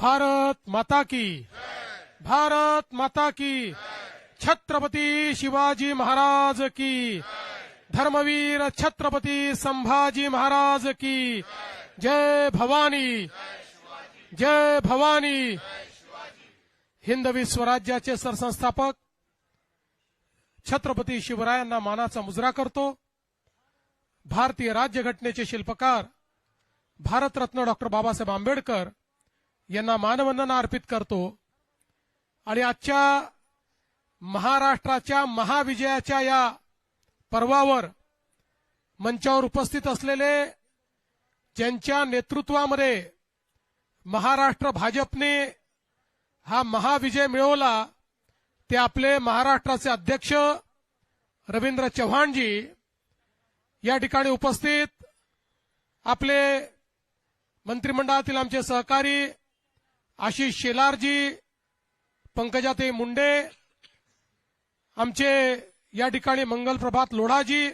भारत माता की, भारत माता की, छत्रपती शिवाजी महाराज की, धर्मवीर छत्रपती संभाजी महाराज की, जय भवानी, जय भवानी। हिंदवी स्वराज्याचे सरसंस्थापक छत्रपती शिवरायांना मानाचा मुजरा करतो। भारतीय राज्यघटनेचे शिल्पकार भारतरत्न डॉक्टर बाबासाहेब आंबेडकर यांना मानवंदना अर्पित करतो। आणि आजच्या महाराष्ट्राच्या महाविजयाच्या या पर्वावर मंचावर उपस्थित असलेले, ज्यांच्या नेतृत्वामध्ये महाराष्ट्र भाजपने हा महाविजय मिळवला, ते आपले महाराष्ट्राचे अध्यक्ष रवींद्र चव्हाणजी, या ठिकाणी उपस्थित आपले मंत्रिमंडळातील आमचे सहकारी आशिष शेलारजी, पंकजाताई मुंडे, आमचे या ठिकाणी मंगल प्रभात लोढाजी,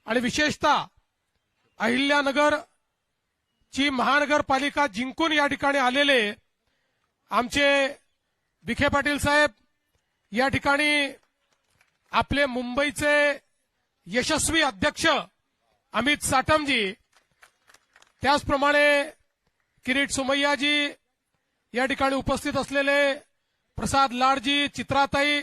आणि विशेषतः अहिल्यानगर ची महानगरपालिका जिंकून या ठिकाणी आलेले आमचे विखे पाटील साहेब, या ठिकाणी आपले मुंबईचे यशस्वी अध्यक्ष अमित साटमजी, त्याचप्रमाणे किरीट सोमय्याजी, या ठिकाणी उपस्थित असलेले प्रसाद लाडजी, चित्राताई,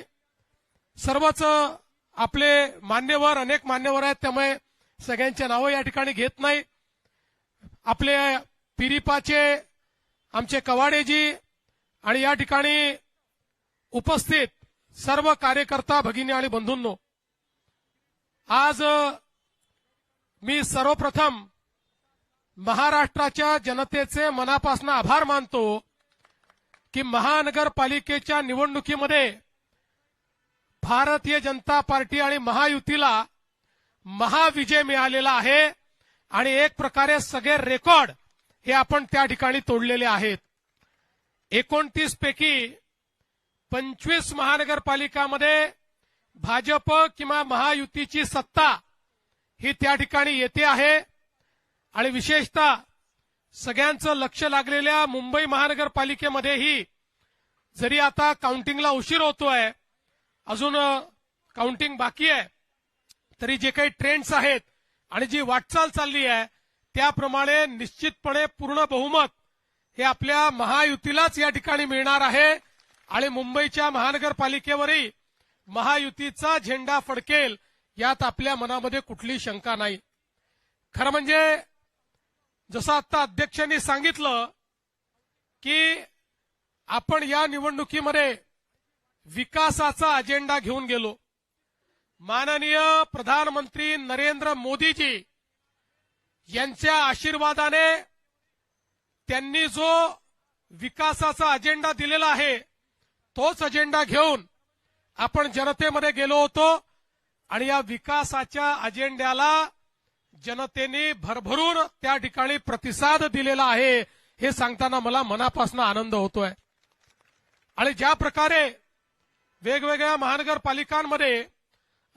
सर्वच आपले मान्यवर, अनेक मान्यवर आहेत, त्यामुळे सगळ्यांच्या नावं या ठिकाणी घेत नाही। आपले पिरिपाचे आमचे कवाडेजी आणि या ठिकाणी उपस्थित सर्व कार्यकर्ता भगिनी आणि बंधूंनो, आज मी सर्वप्रथम महाराष्ट्राच्या जनतेचे मनापासून आभार मानतो की महानगरपालिकेच्या निवडणुकीमध्ये भारतीय जनता पार्टी आणि महायुतीला महाविजय मिळालेला आहे आणि एक प्रकारे सगळे रेकॉर्ड हे आपण त्या ठिकाणी तोडलेले आहेत। 29 पैकी 25 महानगरपालिकामध्ये भाजप किंवा महायुतीची सत्ता ही त्या ठिकाणी येते आहे। आणि विशेषतः सगळ्यांचं लक्ष लागलेल्या मुंबई महानगरपालिकेमध्येही, जरी आता काउंटिंगला उशीर होतोय, अजून काउंटिंग बाकी आहे, तरी जे काही ट्रेंड्स आहेत आणि जी वाटचाल चालली आहे त्याप्रमाणे निश्चितपणे पूर्ण बहुमत हे आपल्या महायुतीलाच या ठिकाणी मिळणार आहे आणि मुंबईच्या महानगरपालिकेवरही महायुतीचा झेंडा फडकेल यात आपल्या मनामध्ये कुठली शंका नाही। खरं म्हणजे जसं आता अध्यक्षांनी सांगितलं की आपण या निवडणुकीमध्ये विकासाचा अजेंडा घेऊन गेलो। माननीय प्रधानमंत्री नरेंद्र मोदीजी यांच्या आशीर्वादाने त्यांनी जो विकासाचा अजेंडा दिलेला आहे तोच अजेंडा घेऊन आपण जनतेमध्ये गेलो होतो आणि या विकासाच्या अजेंड्याला जनतेने भरभरून त्या ठिकाणी प्रतिसाद दिलेला आहे हे सांगताना मला मनापासून आनंद होतोय। आणि ज्या प्रकारे वेगवेगळ्या महानगरपालिकांमध्ये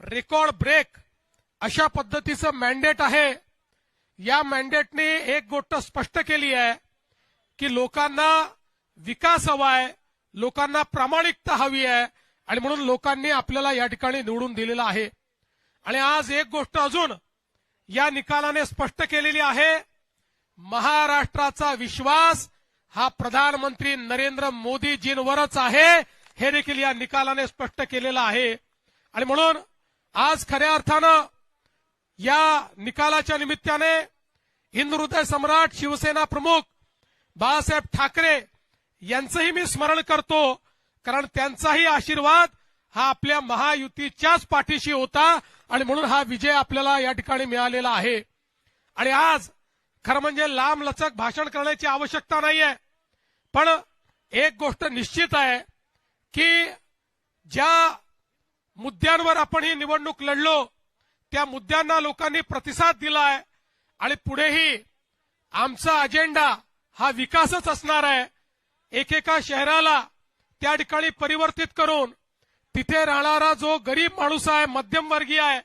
रेकॉर्ड ब्रेक अशा पद्धतीचं मॅन्डेट आहे, या मॅन्डेटने एक गोष्ट स्पष्ट केली आहे की लोकांना विकास हवा आहे, लोकांना प्रामाणिकता हवी आहे आणि म्हणून लोकांनी आपल्याला या ठिकाणी निवडून दिलेलं आहे। आणि आज एक गोष्ट अजून या निकालाने स्पष्ट केलेली आहे, महाराष्ट्राचा विश्वास हा प्रधानमंत्री नरेंद्र मोदीजींवरच आहे हे देखील या निकालाने स्पष्ट केलेलं आहे। आणि म्हणून आज खऱ्या अर्थानं या निकालाच्या निमित्ताने हिंद हृदय सम्राट शिवसेना प्रमुख बाळासाहेब ठाकरे यांचंही मी स्मरण करतो, कारण त्यांचाही आशीर्वाद हा आपल्या महायुतीच्याच पाठीशी होता आणि म्हणून हा विजय आपल्याला या ठिकाणी मिळालेला आहे। आणि आज खरं म्हणजे लांब लचक भाषण करण्याची आवश्यकता नाहीये, पण एक गोष्ट निश्चित आहे की ज्या मुद्द्यांवर आपण ही निवडणूक लढलो त्या मुद्द्यांना लोकांनी प्रतिसाद दिलाय आणि पुढेही आमचा अजेंडा हा विकासच असणार आहे। एकेका शहराला त्या ठिकाणी परिवर्तित करून तिथे राहणारा जो गरीब माणूस आहे, मध्यमवर्गीय आहे,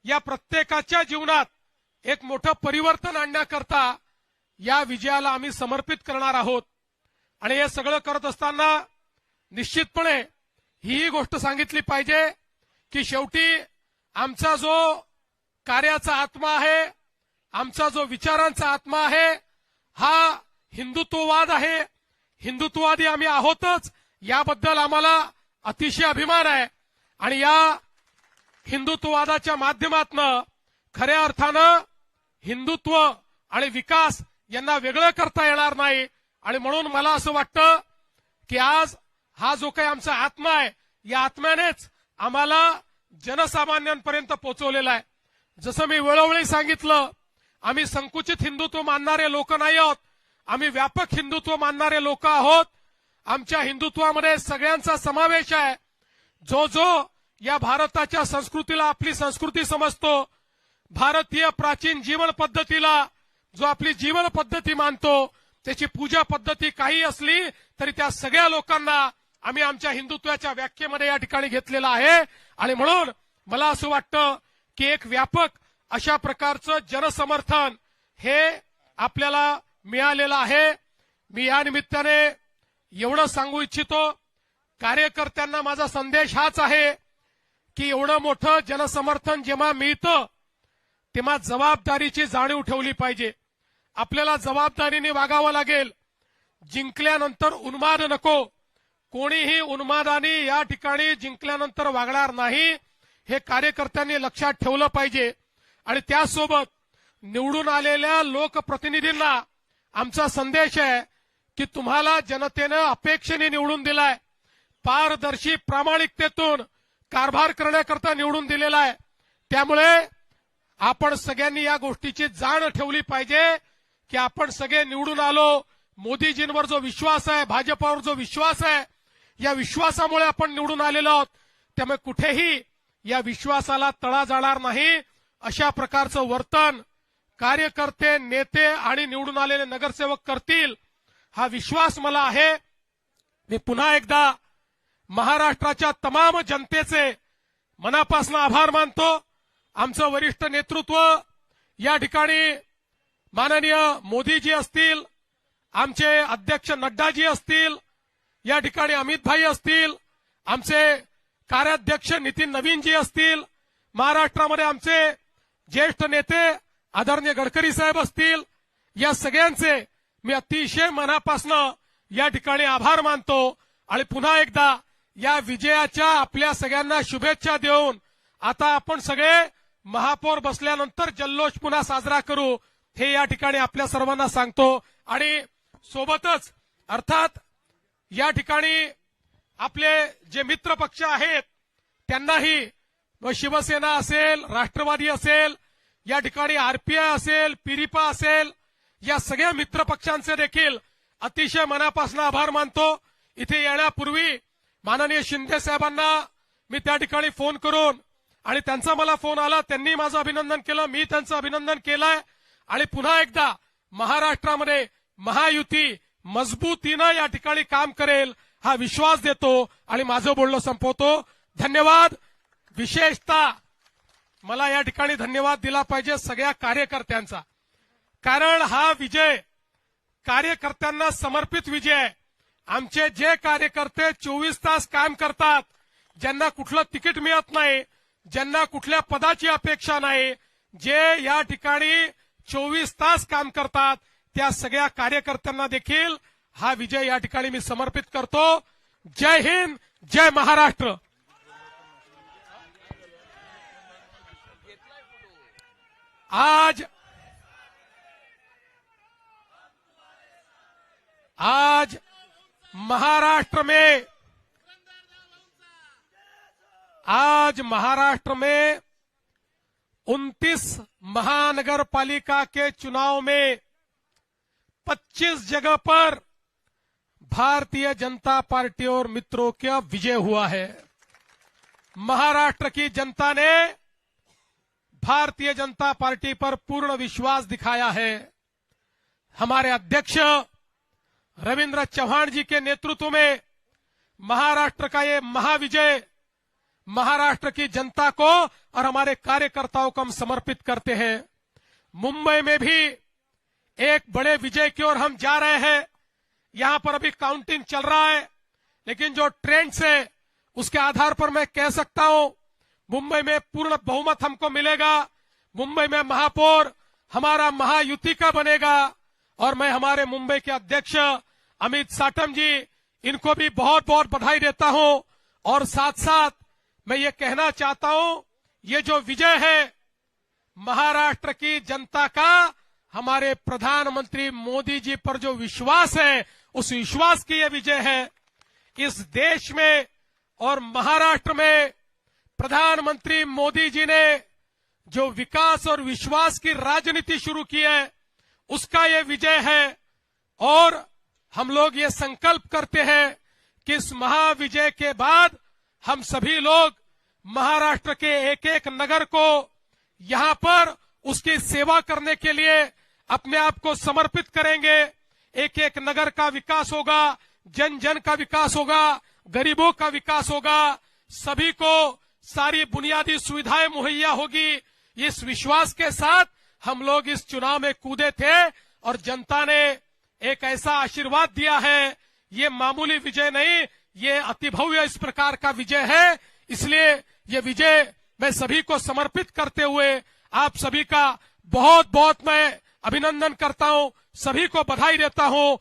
या प्रत्येकाच्या जीवनात एक मोठं परिवर्तन आणण्याकरता या विजयाला आम्ही समर्पित करणार आहोत। आणि हे सगळं करत असताना निश्चितपणे ही गोष्ट सांगितली पाहिजे की शेवटी आमचा जो कार्याचा आत्मा आहे, आमचा जो विचारांचा आत्मा आहे, हा हिंदुत्ववाद आहे. हिंदुत्ववादी आम्ही आहोतच, याबद्दल आम्हाला अतिशय अभिमान आहे. आणि या हिंदुत्ववादाच्या माध्यमातून खऱ्या अर्थानं हिंदुत्व आणि विकास यांना वेगळं करता येणार नाही. आणि म्हणून मला असं वाटतं की आज हा जो काही आमचा आत्मा आहे, या आत्म्यानेच आम्हाला जनसामान्यांपर्यंत पोहोचवलेला आहे. जसं मी वेळोवेळी सांगितलं, आम्ही संकुचित हिंदुत्व मानणारे लोक नाही आहोत, आम्ही व्यापक हिंदुत्व मानणारे लोक आहोत. आमच्या हिंदुत्वामध्ये सगळ्यांचा समावेश आहे. जो जो या भारताच्या संस्कृतीला आपली संस्कृती समजतो, भारतीय प्राचीन जीवन पद्धतीला जो आपली जीवन पद्धती मानतो, त्याची पूजा पद्धती काही असली तरी त्या सगळ्या लोकांना आम्ही आमच्या हिंदुत्वाच्या व्याख्येमध्ये या ठिकाणी घेतलेला आहे. आणि म्हणून मला असं वाटतं की एक व्यापक अशा प्रकारचं जनसमर्थन हे आपल्याला मिळालेलं आहे. मी या निमित्ताने एवढं सांगू इच्छितो, कार्यकर्त्यांना माझा संदेश हाच आहे की एवढं मोठं जनसमर्थन जेव्हा मिळतं तेव्हा जबाबदारीची जाणीव ठेवली पाहिजे. आपल्याला जबाबदारीने वागावं लागेल. जिंकल्यानंतर उन्माद नको. कोणीही उन्मादाने या ठिकाणी जिंकल्यानंतर वागणार नाही, हे कार्यकर्त्यांनी लक्षात ठेवलं पाहिजे. आणि त्यासोबत निवडून आलेल्या लोकप्रतिनिधींना आमचा संदेश आहे की तुम्हाला जनतेनं अपेक्षेने निवडून दिलाय, पारदर्शी प्रामाणिकतेतून कारभार करण्याकरता निवडून दिलेला आहे. त्यामुळे आपण सगळ्यांनी या गोष्टीची जाण ठेवली पाहिजे की आपण सगळे निवडून आलो. मोदीजींवर जो विश्वास आहे, भाजपावर जो विश्वास आहे, या विश्वासामुळे आपण निवडून आलेलो आहोत. त्यामुळे कुठेही या विश्वासाला तडा जाणार नाही. अशा प्रकारचं वर्तन कार्यकर्ते, नेते आणि निवडून आलेले नगरसेवक करतील, हा विश्वास मला आहे. मी पुन्हा एकदा महाराष्ट्राच्या तमाम जनतेचे मनापासून आभार मानतो. आमचं वरिष्ठ नेतृत्व या ठिकाणी माननीय मोदीजी असतील, आमचे अध्यक्ष नड्डाजी असतील, या ठिकाणी अमितभाई असतील, आमचे कार्याध्यक्ष नितीन नवीनजी असतील, महाराष्ट्रामध्ये आमचे ज्येष्ठ नेते आदरणीय गडकरी साहेब असतील, या सगळ्यांचे मी अतिशय मनापासून या ठिकाणी आभार मानतो. आणि पुन्हा एकदा या विजयाच्या आपल्या सगळ्यांना शुभेच्छा देऊन आता आपण सगळे महापौर बसल्यानंतर जल्लोष पुन्हा साजरा करू, हे या ठिकाणी आपल्या सर्वांना सांगतो. आणि सोबतच अर्थात या ठिकाणी आपले जे मित्र पक्ष आहेत त्यांनाही, शिवसेना असेल, राष्ट्रवादी असेल, या ठिकाणी आरपीआय असेल, पिरिपा असेल, या सगळ्या मित्र पक्षांचे देखील अतिशय मनापासून आभार मानतो. इथे येण्यापूर्वी माननीय शिंदे साहेबांना मी त्या ठिकाणी फोन करून, आणि त्यांचा मला फोन आला, त्यांनी माझं अभिनंदन केलं, मी त्यांचं अभिनंदन केलंय. आणि पुन्हा एकदा महाराष्ट्रामध्ये महायुती मजबूतीनं या ठिकाणी काम करेल हा विश्वास देतो आणि माझं बोलणं संपवतो. धन्यवाद. विशेषतः मला या ठिकाणी धन्यवाद दिला पाहिजे सगळ्या कार्यकर्त्यांचा, कारण हा विजय कार्यकर्त्यांना समर्पित विजय आहे. आमचे जे कार्यकर्ते 24 तास काम करतात, ज्यांना कुठलं तिकीट मिळत नाही, ज्यांना कुठल्या पदाची अपेक्षा नाही, जे या ठिकाणी 24 तास काम करतात, त्या सगळ्या कार्यकर्त्यांना देखील हा विजय या ठिकाणी मी समर्पित करतो. जय हिंद, जय महाराष्ट्र. आज महाराष्ट्र में 29 महानगरपालिका के चुनाव में 25 जगह पर भारतीय जनता पार्टी और मित्रों का विजय हुआ है. महाराष्ट्र की जनता ने भारतीय जनता पार्टी पर पूर्ण विश्वास दिखाया है. हमारे अध्यक्ष रविंद्र चौहान जी के नेतृत्व में महाराष्ट्र का ये महाविजय महाराष्ट्र की जनता को और हमारे कार्यकर्ताओं को हम समर्पित करते हैं. मुंबई में भी एक बड़े विजय की ओर हम जा रहे हैं. यहां पर अभी काउंटिंग चल रहा है, लेकिन जो ट्रेंड्स है उसके आधार पर मैं कह सकता हूं मुंबई में पूर्ण बहुमत हमको मिलेगा। मुंबई में महापौर हमारा महायुति का बनेगा और मैं हमारे मुंबई के अध्यक्ष अमित साटम जी इनको भी बहुत बहुत बधाई देता हूं। और साथ साथ मैं ये कहना चाहता हूं, ये जो विजय है महाराष्ट्र की जनता का हमारे प्रधानमंत्री मोदी जी पर जो विश्वास है, उस विश्वास की ये विजय है। इस देश में और महाराष्ट्र में प्रधानमंत्री मोदी जी ने जो विकास और विश्वास की राजनीति शुरू की है, उसका ये विजय है। और हम लोग ये संकल्प करते हैं कि इस महाविजय के बाद हम सभी लोग महाराष्ट्र के एक एक नगर को यहां पर उसकी सेवा करने के लिए अपने आप को समर्पित करेंगे। एक एक नगर का विकास होगा, जन जन का विकास होगा, गरीबों का विकास होगा, सभी को सारी बुनियादी सुविधाएं मुहैया होगी। इस विश्वास के साथ हम लोग इस चुनाव में कूदे थे और जनता ने एक ऐसा आशीर्वाद दिया है। ये मामूली विजय नहीं, ये अतिभव्य इस प्रकार का विजय है। इसलिए ये विजय मैं सभी को समर्पित करते हुए आप सभी का बहुत बहुत मैं अभिनंदन करता हूं, सभी को बधाई देता हूं।